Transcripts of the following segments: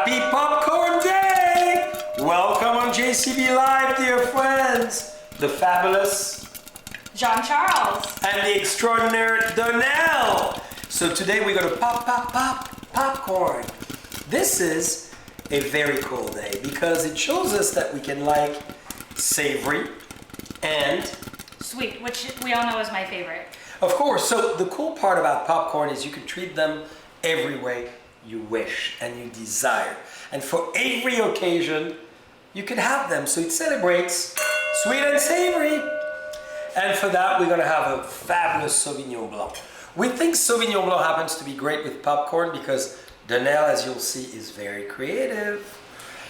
Happy Popcorn Day! Welcome on JCB Live, dear friends. The fabulous Jean-Charles. and the extraordinary Donnell. So today we're going to pop popcorn. This is a very cool day because it shows us that we can like savory and Sweet, which we all know is my favorite. of course. So the cool part about popcorn is you can treat them every way you wish and you desire. And for every occasion, you can have them. So it celebrates sweet and savory. And for that, we're going to have a fabulous Sauvignon Blanc. We think Sauvignon Blanc happens to be great with popcorn because Donnell, as you'll see, is very creative.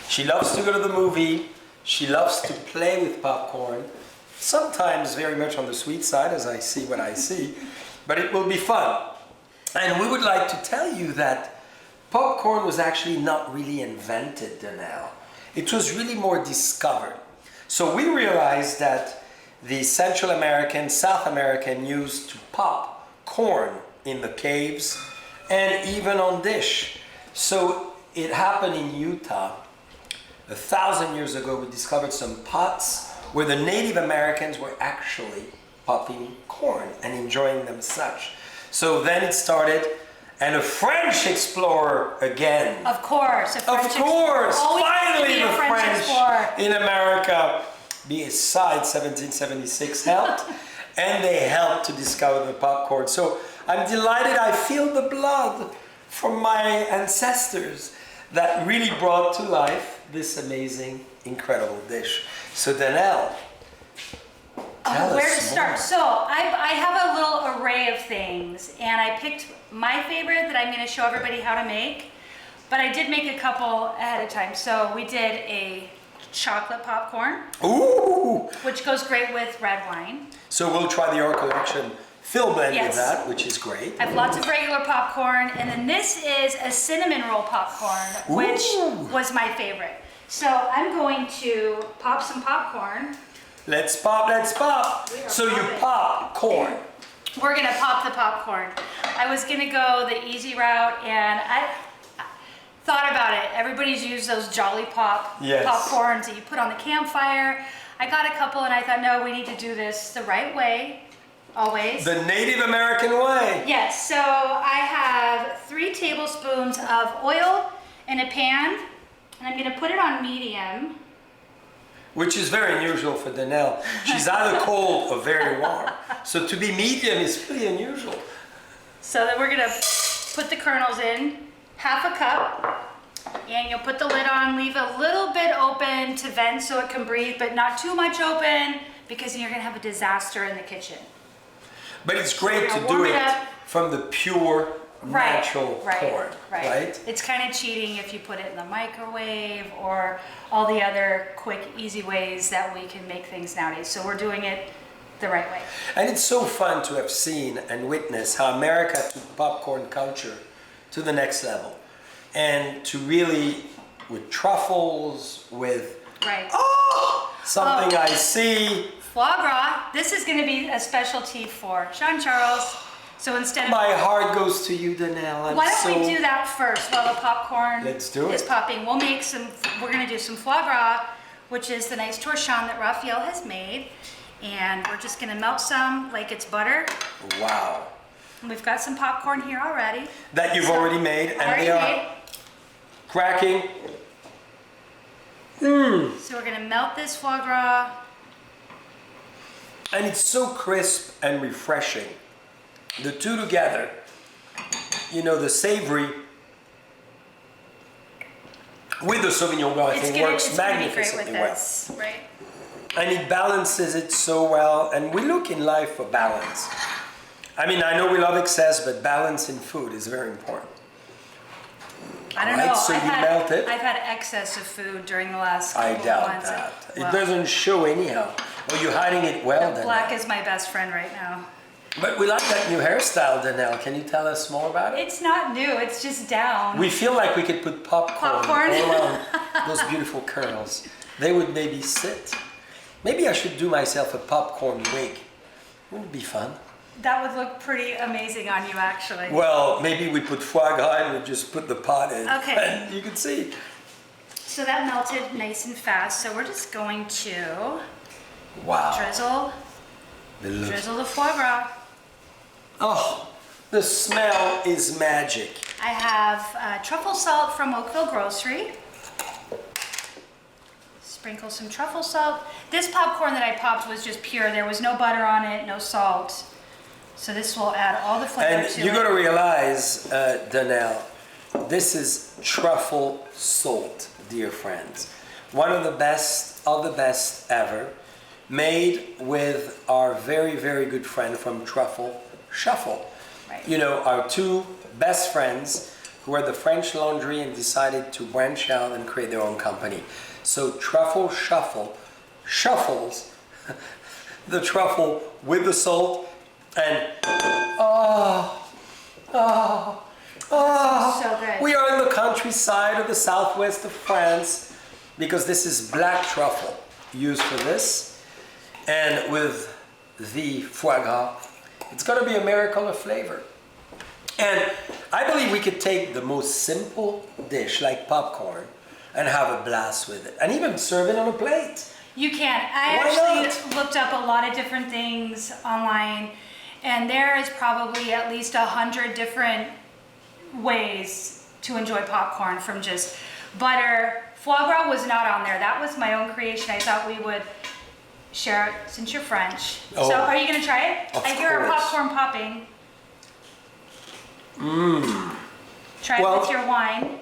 She loves to go to the movie. She loves to play with popcorn. Sometimes very much on the sweet side, as I see what I see. But it will be fun. And we would like to tell you that popcorn was actually not really invented, Donnell. It was really more discovered. So we realized that the Central American, South American used to pop corn in the caves and even on dish. So it happened in Utah. 1,000 years ago, we discovered some pots where the Native Americans were actually popping corn and enjoying them such. So then it started, and a French explorer again. Of course, a French Of course, explorer. finally the French explorer. in America, besides 1776, helped, and they helped to discover the popcorn. So I'm delighted. I feel the blood from my ancestors that really brought to life this amazing, incredible dish. So Donnell, tell where us to start? more. So I have a little array of things, and I picked my favorite that I'm going to show everybody how to make. But I did make a couple ahead of time. So we did a chocolate popcorn, Ooh! which goes great with red wine. So we'll try the Art Collection fill blend with Yes. that, which is great. I have lots of regular popcorn, and then this is a cinnamon roll popcorn, which Ooh. was my favorite. So I'm going to pop some popcorn. Let's pop, let's pop. We are So you popping. pop corn. We're gonna pop the popcorn. I was gonna go the easy route, and I thought about it. Everybody's used those Jolly Pop Yes. popcorns that you put on the campfire. I got a couple, and I thought, no, we need to do this the right way, always. The Native American way. Yes, so I have 3 tablespoons of oil in a pan, and I'm gonna put it on medium. Which is very unusual for Donnell. She's either cold or very warm. So to be medium is pretty unusual. So then we're gonna put the kernels in, half a cup, and you'll put the lid on, leave a little bit open to vent so it can breathe, but not too much open because then you're gonna have a disaster in the kitchen. But it's great to Now do warm it it up. from the pure natural corn, right? It's kind of cheating if you put it in the microwave or all the other quick, easy ways that we can make things nowadays. So we're doing it the right way. And it's so fun to have seen and witnessed how America took popcorn culture to the next level. And to really, with truffles, with Right. something I see. Foie gras. This is going to be a specialty for Jean-Charles. So instead of My heart goes to you, Donnell. why don't we do that first while the popcorn Let's do is it. popping? We're going to do some foie gras, which is the nice torchon that Raphael has made. And we're just going to melt some like it's butter. Wow. And we've got some popcorn here already. That you've So, already made, and already they are made. cracking. So we're going to melt this foie gras. And it's so crisp and refreshing. The two together, you know, the savory with the Sauvignon Blanc, I think works it's gonna be great magnificently with well. this, right? And it balances it so well. And we look in life for balance. I mean, I know we love excess, but balance in food is very important. I don't Right, know. so you melt it? I've had excess of food during the last I couple of doubt months. that. Well, It doesn't show anyhow. Well, you're hiding it well, then. Black is my best friend right now. But we like that new hairstyle, Donnell. Can you tell us more about it? It's not new, it's just down. We feel like we could put popcorn Popcorn? all around those beautiful curls. They would maybe sit. Maybe I should do myself a popcorn wig. Wouldn't it be fun? that would look pretty amazing on you, actually. Well, maybe we put foie gras and we just put the pot in. Okay. And you can see. So that melted nice and fast. So we're just going to Wow. drizzle the foie gras. Oh, the smell is magic. I have truffle salt from Oakville Grocery. Sprinkle some truffle salt. This popcorn that I popped was just pure. There was no butter on it, no salt. So this will add all the flavor And to you it. got to realize, Donnell, this is truffle salt, dear friends. One of the best ever, made with our very, very good friend from Truffle Shuffle. Right. You know, our two best friends who were the French Laundry and decided to branch out and create their own company. So Truffle Shuffle shuffles the truffle with the salt and So good. we are in the countryside of the southwest of France because this is black truffle used for this, and with the foie gras, it's going to be a miracle of flavor. And I believe we could take the most simple dish like popcorn and have a blast with it, and even serve it on a plate. You can. I Why actually looked up a lot of different things online, and there is probably at least 100 different ways to enjoy popcorn, from just butter. Foie gras was not on there. That was my own creation. I thought we would share it since you're French. Oh, so are you going to try it? of I hear our course. popcorn popping. Try Well- it with your wine.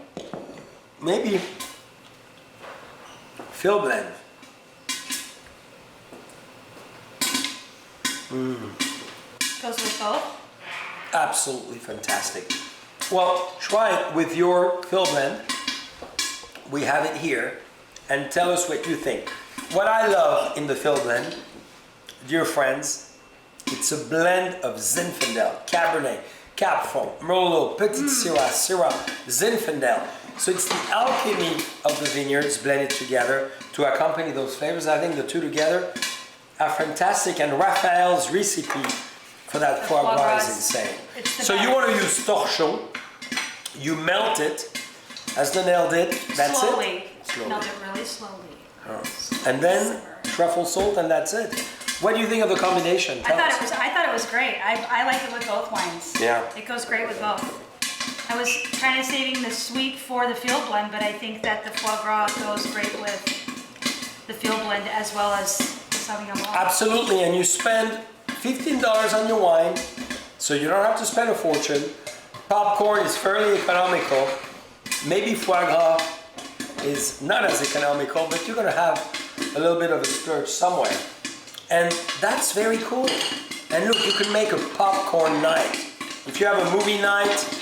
Maybe Phil blend. Goes with both. Absolutely fantastic. Well, try it with your Phil blend. We have it here, and tell us what you think. What I love in the Phil blend, dear friends, it's a blend of Zinfandel, Cabernet, Cap Franc, Merlot, Petit Syrah, Syrah, Zinfandel. So it's the alchemy of the vineyards blended together to accompany those flavors. I think the two together are fantastic, and Raphael's recipe for that foie gras is insane. It's the So you best. want to use torchon, you melt it, as Donnell did, that's slowly. it. Slowly. Melt it really slowly. And then truffle salt, and that's it. What do you think of the combination? Tell us. I thought it was great. I like it with both wines. Yeah. It goes great with both. I was kind of saving the sweet for the field blend, but I think that the foie gras goes great with the field blend as well as the Sauvignon Blanc. Absolutely, and you spend $15 on your wine, so you don't have to spend a fortune. Popcorn is fairly economical. Maybe foie gras is not as economical, but you're gonna have a little bit of a splurge somewhere. And that's very cool. And look, you can make a popcorn night. If you have a movie night,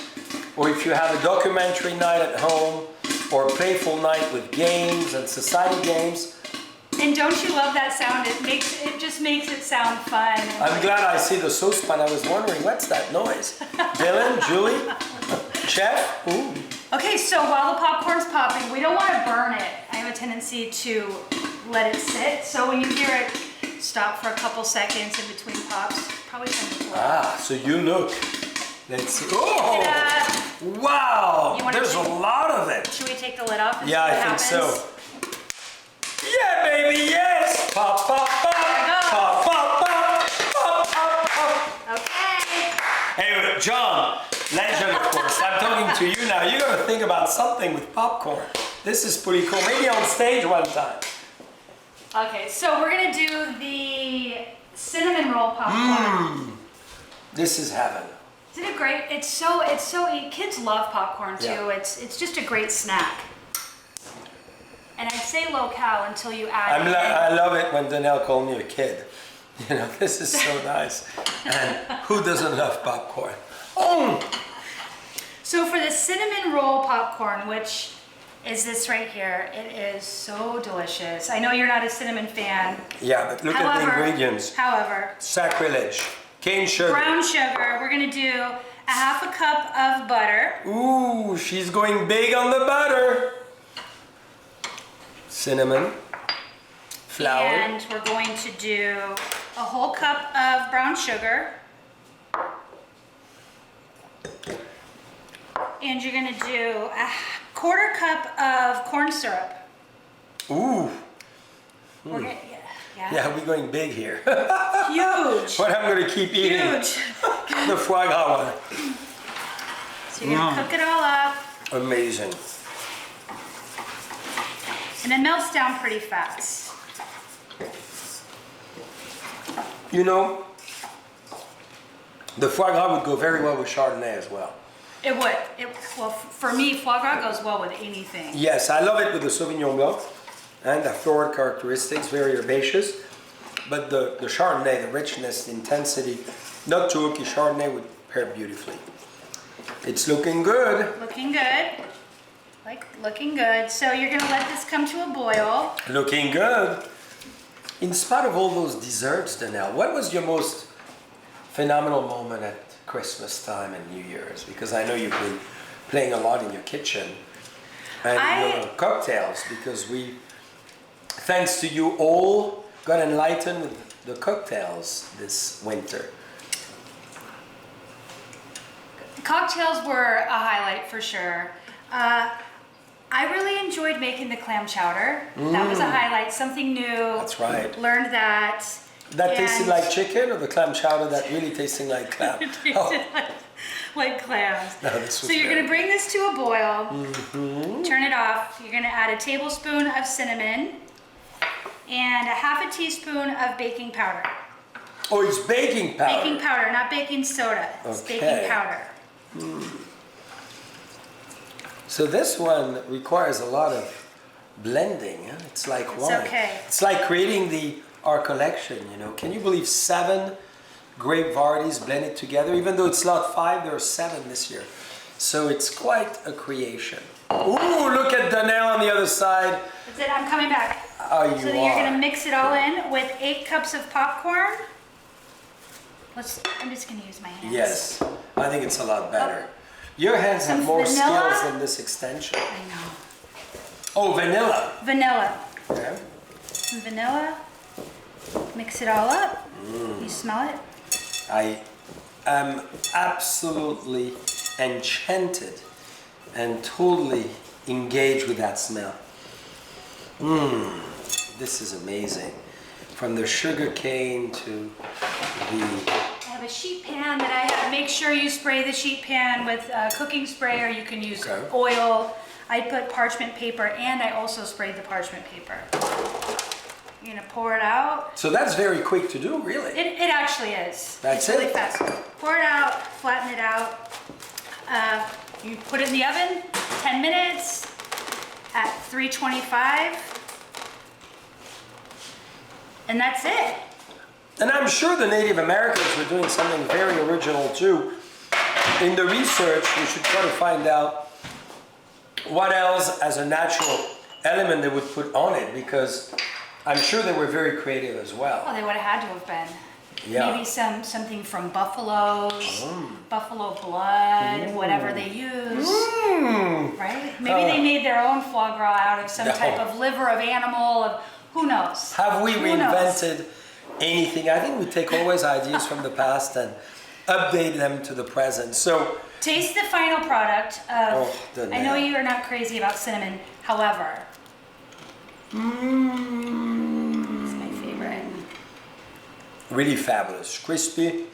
or if you have a documentary night at home, or a playful night with games and society games. And don't you love that sound? It just makes it sound fun. I'm glad I see the saucepan. I was wondering, what's that noise? Dylan, Julie, Chef? Ooh. Okay, so while the popcorn's popping, we don't want to burn it. I have a tendency to let it sit. So when you hear it stop for a couple seconds in between pops, probably something to Ah, so you look. Let's see. Oh! Yeah. Wow! You wanna There's a take- lot of it. Should we take the lid off and Yeah, see I what think happens? so. Yeah, baby, yes! Pop, pop, pop! go. Pop, pop, pop! Pop, pop, pop! Okay. Anyway, John, legend, of course. I'm talking to you now. You gotta think about something with popcorn. This is pretty cool. Maybe on stage one time. Okay, so we're gonna do the cinnamon roll popcorn. This is heaven. Isn't it great? It's so kids love popcorn too. Yeah. It's just a great snack. And I'd say low-cal until you add I love it when Donnell called me a kid. You know, this is so nice. And who doesn't love popcorn? Oh! So for the cinnamon roll popcorn, which is this right here, it is so delicious. I know you're not a cinnamon fan. Yeah, but look at the ingredients. However, Sacrilege. Cane sugar. brown sugar, we're gonna do a half a cup of butter. Ooh, she's going big on the butter. Cinnamon. Flour. And we're going to do a whole cup of brown sugar. and you're gonna do a quarter cup of corn syrup. Ooh. We're gonna, Yeah, we're going big here. Huge. But I'm going to keep eating Huge. the foie gras one. So you're gonna cook it all up. Amazing. And it melts down pretty fast. You know, the foie gras would go very well with Chardonnay as well. It would. Well, for me, foie gras goes well with anything. Yes, I love it with the Sauvignon Blanc and the floral characteristics, very herbaceous. But the Chardonnay, the richness, the intensity, not too oaky Chardonnay would pair beautifully. It's looking good. Looking good. Looking good. So you're gonna let this come to a boil. Looking good. In spite of all those desserts, Donnell, what was your most phenomenal moment at Christmas time and New Year's? Because I know you've been playing a lot in your kitchen. And your cocktails, because we, thanks to you all, got enlightened with the cocktails this winter. Cocktails were a highlight for sure. I really enjoyed making the clam chowder. That was a highlight, something new. That's right. Learned that. That tasted like chicken, or the clam chowder that really tasting like clam? It tasted like clams. No, this was so you're good. gonna bring this to a boil, turn it off. You're gonna add a tablespoon of cinnamon and a half a teaspoon of baking powder. Oh, it's baking powder. Baking powder, not baking soda. It's Okay. baking powder. So this one requires a lot of blending. Huh? It's like wine. okay. It's like creating our collection. You know, can you believe 7 grape varieties blended together? Even though it's not 5, there are 7 this year. So it's quite a creation. Ooh, look at Donnell on the other side. That's it. I'm coming back. Oh, you So are. you're gonna mix it all in with 8 cups of popcorn. I'm just gonna use my hands. Yes, I think it's a lot better. Your hands have Some more vanilla? skills than this extension. I know. Oh, vanilla. Vanilla. Okay. Some vanilla. Mix it all up. You smell it? I am absolutely enchanted and totally engaged with that smell. This is amazing. From the sugar cane to the... I have a sheet pan that I have. Make sure you spray the sheet pan with cooking spray, or you can use oil. I put parchment paper, and I also sprayed the parchment paper. You're gonna pour it out. So that's very quick to do, really. It actually is. That's it's really it? fast. Pour it out, flatten it out. You put it in the oven, 10 minutes at 325. And that's it. And I'm sure the Native Americans were doing something very original too. In the research, we should try to find out what else as a natural element they would put on it, because I'm sure they were very creative as well. Oh, they would have had to have been. Yeah. Maybe something from buffaloes, buffalo blood, whatever they use. Right? Maybe they made their own foie gras out of some type of liver of animal. Who knows? Have we Who knows? reinvented anything? I think we take always ideas from the past and update them to the present. So Taste the final product of, the I know nail. you are not crazy about cinnamon, however, it's my favorite. really fabulous, crispy.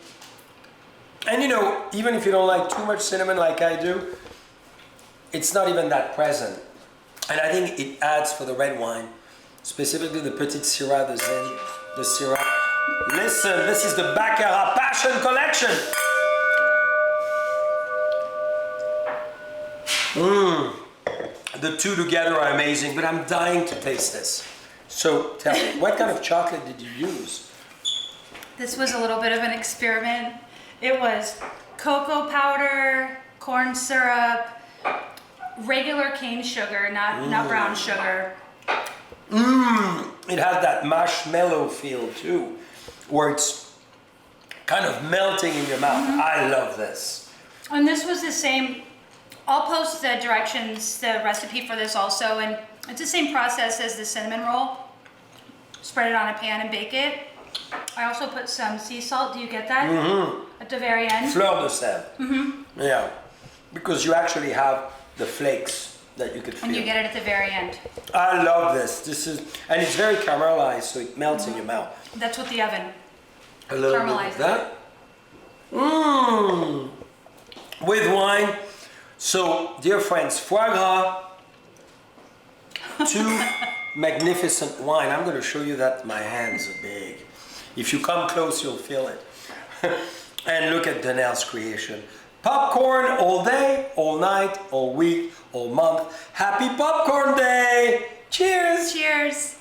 And you know, even if you don't like too much cinnamon like I do, it's not even that present. And I think it adds for the red wine, specifically the Petite Syrah, the Zen, the Syrah. Listen, this is the Baccarat Passion Collection. The two together are amazing, but I'm dying to taste this. So tell me, what kind of chocolate did you use? This was a little bit of an experiment. It was cocoa powder, corn syrup, regular cane sugar, not brown sugar. It has that marshmallow feel too, where it's kind of melting in your mouth. I love this. And this was the same. I'll post the directions, the recipe for this also, and it's the same process as the cinnamon roll. Spread it on a pan and bake it. I also put some sea salt. Do you get that? At the very end. Fleur de sel. Yeah. because you actually have the flakes that you could feel. And you get it at the very end. I love this. And it's very caramelized, so it melts in your mouth. That's what the oven A little bit caramelizes of that. Mmm. With wine. So, dear friends, foie gras, 2 magnificent wine. I'm going to show you that my hands are big. If you come close, you'll feel it. And look at Donnell's creation. Popcorn all day, all night, all week, all month. Happy Popcorn Day! Cheers! Cheers!